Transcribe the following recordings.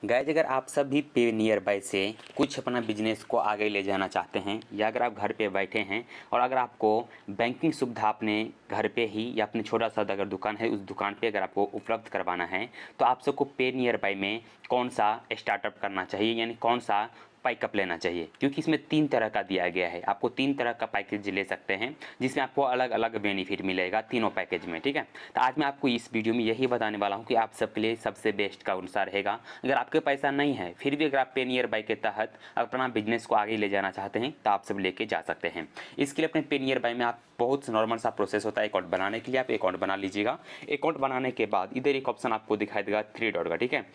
Guys, अगर आप सब भी पे नियर बाय से कुछ अपना बिजनेस को आगे ले जाना चाहते हैं, या अगर आप घर पे बैठे हैं और अगर आपको बैंकिंग सुविधा अपने घर पे ही या अपने छोटा सा अगर दुकान है उस दुकान पे अगर आपको उपलब्ध करवाना है, तो आप सबको पे नियर बाय में कौन सा स्टार्टअप करना चाहिए, यानी कौन सा पैकअप लेना चाहिए। क्योंकि इसमें 3 तरह का दिया गया है, आपको 3 तरह का पैकेज ले सकते हैं जिसमें आपको अलग अलग बेनिफिट मिलेगा तीनों पैकेज में। ठीक है, तो आज मैं आपको इस वीडियो में यही बताने वाला हूँ कि आप सबके लिए सबसे बेस्ट कौन सा रहेगा। अगर आपके पैसा नहीं है फिर भी अगर आप पे नियर बाय के तहत अपना बिजनेस को आगे ले जाना चाहते हैं तो आप सब लेके जा सकते हैं। इसके लिए अपने पे नियर बाय में आप बहुत नॉर्मल सा प्रोसेस होता है अकाउंट बनाने के लिए। आप अकाउंट बना लीजिएगा। अकाउंट बनाने के बाद इधर एक ऑप्शन आपको दिखाई देगा 3 डॉट का। ठीक है,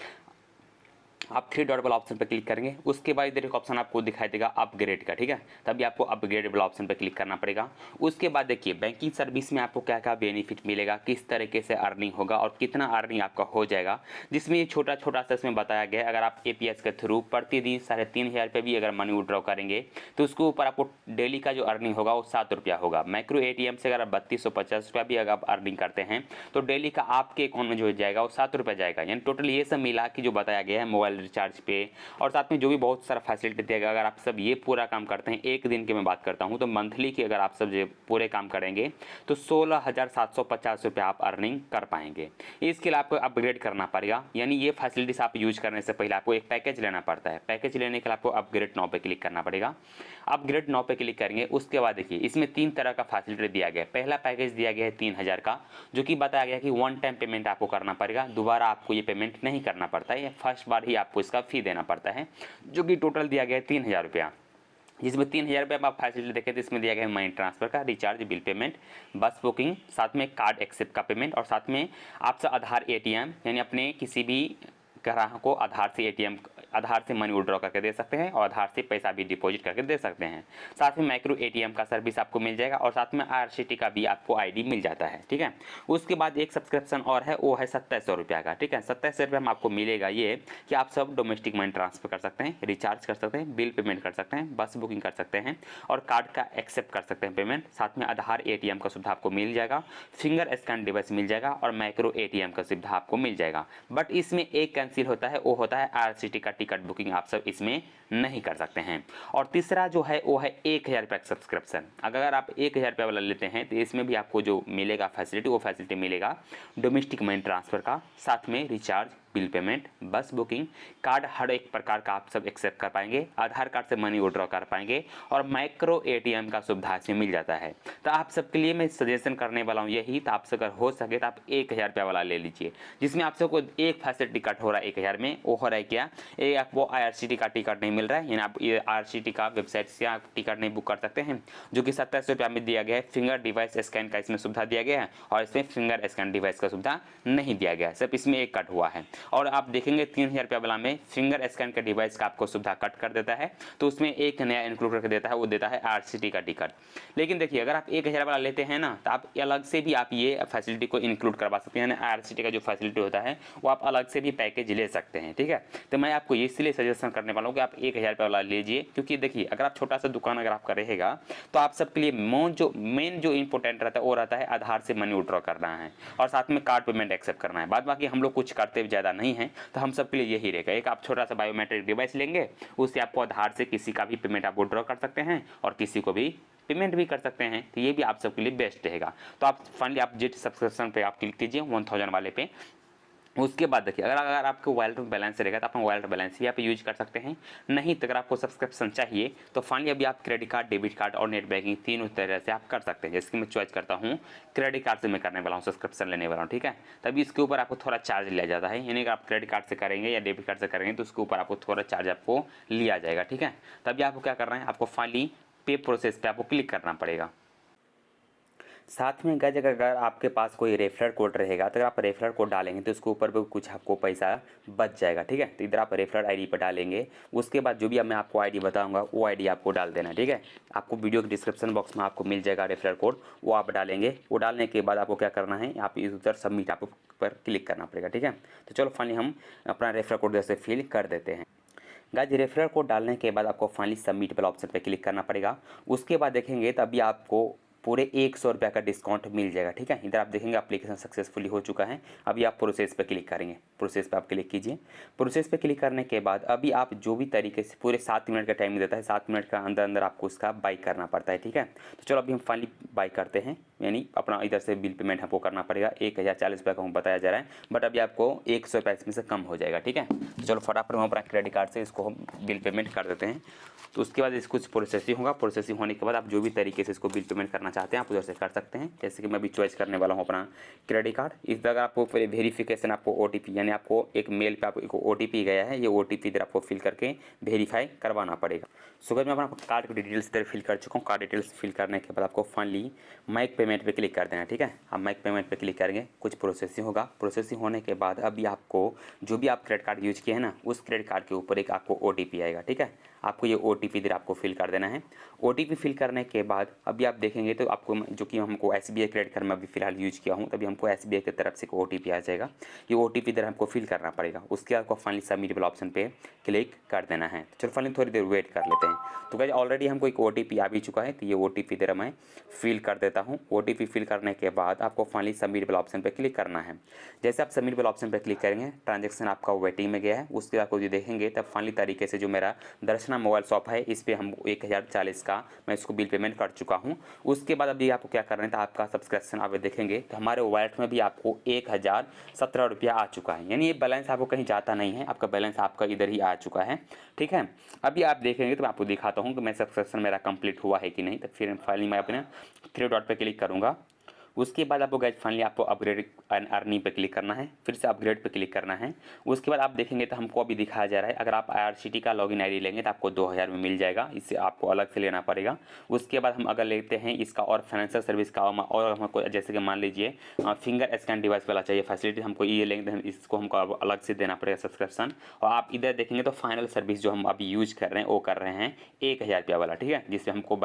आप 3 डॉट वाला ऑप्शन पर क्लिक करेंगे, उसके बाद इधर एक ऑप्शन आपको दिखाई देगा अपग्रेड का। ठीक है, तभी आपको अपग्रेड वाला ऑप्शन पर क्लिक करना पड़ेगा। उसके बाद देखिए बैंकिंग सर्विस में आपको क्या क्या बेनिफिट मिलेगा, किस तरीके से अर्निंग होगा और कितना अर्निंग आपका हो जाएगा, जिसमें छोटा छोटा सा इसमें बताया गया है। अगर आप एपीएस के थ्रू प्रतिदिन 3,500 रुपये भी अगर मनी विड्रॉ करेंगे तो उसके ऊपर आपको डेली का जो अर्निंग होगा वो 7 रुपया होगा। माइक्रो एटीएम से अगर आप 3250 रुपया भी अगर आप अर्निंग करते हैं तो डेली का आपके अकाउंट में जो जाएगा वो 7 रुपया जाएगा। यानी टोटल ये सब मिला कि जो बताया गया है मोबाइल रिचार्ज पे और साथ में जो भी बहुत सारा फैसिलिटी देगा। अगर आप सब ये पूरा काम करते हैं, एक दिन की मैं बात करता हूँ तो मंथली की अगर आप सब जो पूरे काम करेंगे तो 16,750 रुपये आप अर्निंग कर पाएंगे। इसके लिए आपको अपग्रेड करना पड़ेगा, यानी ये फैसिलिटीज आप यूज करने से पहले आपको एक पैकेज लेना पड़ता है। पैकेज लेने के लिए आपको अपग्रेड नाउ पे क्लिक करना पड़ेगा। अपग्रेड नाउ पे क्लिक करेंगे, उसके बाद देखिए इसमें 3 तरह का फैसिलिटी दिया गया है। पहला पैकेज दिया गया है 3,000 का, जो कि बताया गया कि वन टाइम पेमेंट आपको करना पड़ेगा, दोबारा आपको ये पेमेंट नहीं करना पड़ता है, फर्स्ट बार ही आपको इसका फी देना पड़ता है, जो कि टोटल दिया गया है 3,000 रुपया। जिसमें 3,000 रुपये आप फैसिलिटी देखें तो इसमें दिया गया है मनी ट्रांसफर का, रिचार्ज, बिल पेमेंट, बस बुकिंग, साथ में कार्ड एक्सेप्ट का पेमेंट और साथ में आपसे आधार एटीएम, यानी अपने किसी भी ग्राहक को आधार से मनी विड्रॉ करके दे सकते हैं और आधार से पैसा भी डिपॉजिट करके दे सकते हैं। साथ में माइक्रो एटीएम का सर्विस आपको मिल जाएगा और साथ में आईआरसीटी का भी आपको आईडी मिल जाता है। ठीक है, उसके बाद एक सब्सक्रिप्शन और है, वो है 2700 रुपये का। ठीक है, 2700 रुपये में आपको मिलेगा ये कि आप सब डोमेस्टिक मनी ट्रांसफर कर सकते हैं, रिचार्ज कर सकते हैं, बिल पेमेंट कर सकते हैं, बस बुकिंग कर सकते हैं और कार्ड का एक्सेप्ट कर सकते हैं पेमेंट। साथ में आधार एटीएम का सुविधा आपको मिल जाएगा, फिंगर स्कैन डिवाइस मिल जाएगा और माइक्रो एटीएम का सुविधा आपको मिल जाएगा। बट इसमें एक कैंसिल होता है, वो होता है आईआरसीटी का टिकट बुकिंग आप सब इसमें नहीं कर सकते हैं। और तीसरा जो है वो है 1,000 रुपये का सब्सक्रिप्शन। अगर आप 1,000 रुपये वाला लेते हैं तो इसमें भी आपको जो मिलेगा फैसिलिटी, वो फैसिलिटी मिलेगा डोमेस्टिक मनी ट्रांसफर का, साथ में रिचार्ज, बिल पेमेंट, बस बुकिंग, कार्ड हर एक प्रकार का आप सब एक्सेप्ट कर पाएंगे, आधार कार्ड से मनी विड्रॉ कर पाएंगे और माइक्रो एटीएम का सुविधा इसमें मिल जाता है। तो आप सबके लिए मैं सजेशन करने वाला हूँ यही, तो आप अगर हो सके तो आप 1,000 रुपये वाला ले लीजिए, जिसमें आप सबको एक फैसिलिटी कट हो रहा है 1,000 में। वो हो रहा है क्या, ये आपको आईआरसीटी का टिकट नहीं मिल रहा है, यानी आप ये आईआरसीटी का वेबसाइट से आप टिकट नहीं बुक कर सकते हैं, जो कि 2700 रुपये में दिया गया है। फिंगर डिवाइस स्कैन का इसमें सुविधा दिया गया है और इसमें फिंगर स्कैन डिवाइस का सुविधा नहीं दिया गया है, सिर्फ इसमें एक कट हुआ है। और आप देखेंगे 3,000 रुपये वाला में फिंगर स्कैन का डिवाइस का आपको सुविधा कट कर देता है, तो उसमें एक नया इंक्लूड करके देता है, वो देता है आईआरसीटी का टिकट। लेकिन देखिए अगर आप 1,000 वाला लेते हैं ना, तो आप अलग से भी आप ये फैसिलिटी को इंक्लूड करवा सकते हैं, यानी आईआरसीटी का जो फैसिलिटी होता है वो आप अलग से भी पैकेज ले सकते हैं। ठीक है, तो मैं आपको इसलिए सजेशन करने वाला हूँ कि आप 1,000 रुपये वाला लीजिए, क्योंकि देखिए अगर आप छोटा सा दुकान अगर आपका रहेगा तो आप सबके लिए मेन जो इंपॉर्टेंट रहता है वो रहता है आधार से मनी विड्रॉ करना है और साथ में कार्ड पेमेंट एक्सेप्ट करना है। बाद बाकी हम लोग कुछ करते ज़्यादा नहीं है, तो हम सबके लिए यही रहेगा। एक आप छोटा सा बायोमेट्रिक डिवाइस लेंगे, उससे आपको आधार से किसी का भी पेमेंट आप विड्रॉ कर सकते हैं और किसी को भी पेमेंट भी कर सकते हैं, तो ये भी आप सबके लिए बेस्ट रहेगा। तो आप फाइनली आप जिट सब्सक्रिप्शन पे आप क्लिक कीजिए 1000 वाले पे। उसके बाद देखिए अगर आपको वॉलेट में बैलेंस रहेगा तो अपना वॉलेट बैलेंस भी आप यूज कर सकते हैं। नहीं तो अगर आपको सब्सक्रिप्शन चाहिए तो फाइनली अभी आप क्रेडिट कार्ड, डेबिट कार्ड और नेट बैंकिंग तीनों तरह से आप कर सकते हैं। जैसे कि मैं चॉइस करता हूँ क्रेडिट कार्ड से मैं करने वाला हूँ, सब्सक्रिप्शन लेने वाला हूँ। ठीक है, तभी इसके ऊपर आपको थोड़ा चार्ज लिया जाता है, यानी अगर आप क्रेडिट कार्ड से करेंगे या डेबिट कार्ड से करेंगे तो उसके ऊपर आपको थोड़ा चार्ज आपको लिया जाएगा। ठीक है, तभी आपको क्या करना है, आपको फाइनली पे प्रोसेस पे आपको क्लिक करना पड़ेगा। साथ में गाइस अगर आपके पास कोई रेफरल कोड रहेगा तो अगर आप रेफरल कोड डालेंगे तो उसके ऊपर भी कुछ आपको पैसा बच जाएगा। ठीक है, तो इधर आप रेफरल आईडी पर डालेंगे, उसके बाद जो भी अब मैं आपको आईडी बताऊंगा वो आईडी आपको डाल देना। ठीक है, आपको वीडियो के डिस्क्रिप्शन बॉक्स में आपको मिल जाएगा रेफरल कोड, वो आप डालेंगे। वो डालने के बाद आपको क्या करना है, आप इधर सबमिट आपको पर क्लिक करना पड़ेगा। ठीक है, तो चलो फाइनली हम अपना रेफरल कोड जैसे फिल कर देते हैं। गाइस रेफरल कोड डालने के बाद आपको फाइनली सबमिट वाला ऑप्शन पे क्लिक करना पड़ेगा। उसके बाद देखेंगे तभी आपको पूरे 100 रुपये का डिस्काउंट मिल जाएगा। ठीक है, इधर आप देखेंगे एप्लीकेशन सक्सेसफुली हो चुका है। अभी आप प्रोसेस पे क्लिक करेंगे, प्रोसेस पे आप क्लिक कीजिए। प्रोसेस पे क्लिक करने के बाद अभी आप जो भी तरीके से पूरे 7 मिनट का टाइम देता है, 7 मिनट का अंदर अंदर आपको उसका बाई करना पड़ता है। ठीक है, तो चलो अभी हम फाइनली बाई करते हैं, यानी अपना इधर से बिल पेमेंट हमको करना पड़ेगा। 1040 रुपये का बताया जा रहा है, बट अभी आपको 100 रुपये इसमें से कम हो जाएगा। ठीक है, तो चलो फटाफट हम अपना क्रेडिट कार्ड से इसको हम बिल पेमेंट कर देते हैं। तो उसके बाद इसको कुछ प्रोसेसिंग होगा, प्रोसेसिंग होने के बाद आप जो भी तरीके से इसको बिल पेमेंट करना चाहते हैं आप उधर से कर सकते हैं। जैसे कि मैं अभी चॉइस करने वाला हूँ अपना क्रेडिट कार्ड। इस जगह आपको वेरिफिकेशन, आपको ओटीपी, यानी आपको एक मेल पे आपको ओटीपी गया है, ये ओटीपी इधर आपको फिल करके वेरीफाई करवाना पड़ेगा। सो गाइस मैं अपना कार्ड की डिटेल्स इधर फिल कर चुका हूँ। कार्ड डिटेल्स फिल करने के बाद आपको फाइनली मेक पेमेंट पे क्लिक कर देना है। ठीक है, आप मेक पेमेंट पे क्लिक करेंगे, कुछ प्रोसेसिंग होगा। प्रोसेसिंग होने के बाद अभी आपको जो भी आप क्रेडिट कार्ड यूज किए हैं ना, उस क्रेडिट कार्ड के ऊपर एक आपको ओटीपी आएगा। ठीक है, आपको ये ओटीपी इधर आपको फिल कर देना है। ओटीपी फिल करने के बाद अभी आप देखेंगे तो आपको जो कि हमको एसबीआई क्रेडिट कार्ड में अभी फिलहाल यूज किया हूँ, तभी हमको एसबीआई की तरफ से एक ओटीपी आ जाएगा। ये ओटीपी इधर हमको फिल करना पड़ेगा। उसके बाद आपको फाइनली सबमिट वाला ऑप्शन पे क्लिक कर देना है। चलो फाइनली थोड़ी देर वेट कर लेते हैं। तो गाइस ऑलरेडी हमको एक ओटीपी आ भी चुका है, तो ये ओटीपी इधर मैं फिल कर देता हूँ। ओटीपी फिल करने के बाद आपको फाइनली सबमिट वाला ऑप्शन पे क्लिक करना है। जैसे आप सबमिट वाला ऑप्शन पे क्लिक करेंगे, ट्रांजेक्शन आपका वेटिंग में गया है। उसके बाद आपको जो देखेंगे तब फाइनली तरीके से जो मेरा दर्शना मोबाइल शॉप है, इस पे हम 1040 का मैं इसको बिल पेमेंट कर चुका हूँ। उसके बाद अभी आपको क्या करना है, तो आपका सब्सक्रिप्शन आप देखेंगे तो हमारे वॉलेट में भी आपको 1017 रुपया आ चुका है, यानी ये बैलेंस आपको कहीं जाता नहीं है, आपका बैलेंस आपका इधर ही आ चुका है। ठीक है, अभी आप देखेंगे तो मैं आपको दिखाता हूँ कि मैं सब्सक्रिप्शन मेरा कंप्लीट हुआ है कि नहीं। तो फिर फाइनली मैं अपने 3 डॉट पे क्लिक करूँगा। उसके बाद आपको गाइस फाइनली आपको अपग्रेड एंड अर्निंग पे क्लिक करना है, फिर से अपग्रेड पे क्लिक करना है। उसके बाद आप देखेंगे तो हमको अभी दिखाया जा रहा है, अगर आप आईआरसीटी का लॉगिन आईडी लेंगे तो आपको 2000 में मिल जाएगा, इससे आपको अलग से लेना पड़ेगा। उसके बाद हम अगर लेते हैं इसका और फाइनेंशियल सर्विस का, और हमको जैसे कि मान लीजिए फिंगर स्कैन डिवाइस वाला चाहिए फैसिलिटी, हमको ये लेंगे तो इसको हमको अलग से देना पड़ेगा सब्सक्रिप्शन। और आप इधर देखेंगे तो फाइनल सर्विस जो हम अभी यूज कर रहे हैं वो कर रहे हैं 1000 रुपया वाला। ठीक है, जिससे हमको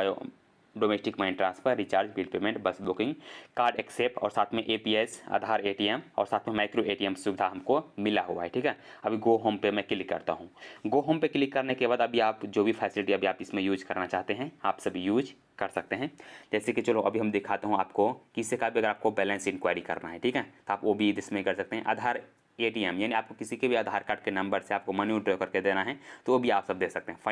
domestic money transfer, recharge, bill payment, बस बुकिंग, कार्ड एक्सेप्ट और साथ में एपीएस, आधार एटीएम और साथ में माइक्रो एटीएम सुविधा हमको मिला हुआ है। ठीक है, अभी गो होम पे मैं क्लिक करता हूँ। गो होम पे क्लिक करने के बाद अभी आप जो भी फैसिलिटी अभी आप इसमें यूज करना चाहते हैं आप सभी यूज कर सकते हैं। जैसे कि चलो अभी हम दिखाता हूँ आपको, किसी का भी अगर आपको बैलेंस इंक्वायरी करना है, ठीक है, तो आप वो भी इसमें कर सकते हैं। आधार एटीएम, यानी आपको किसी के भी आधार कार्ड के नंबर से आपको मनी विड्रॉ करके देना है तो वो भी आप सब दे सकते हैं।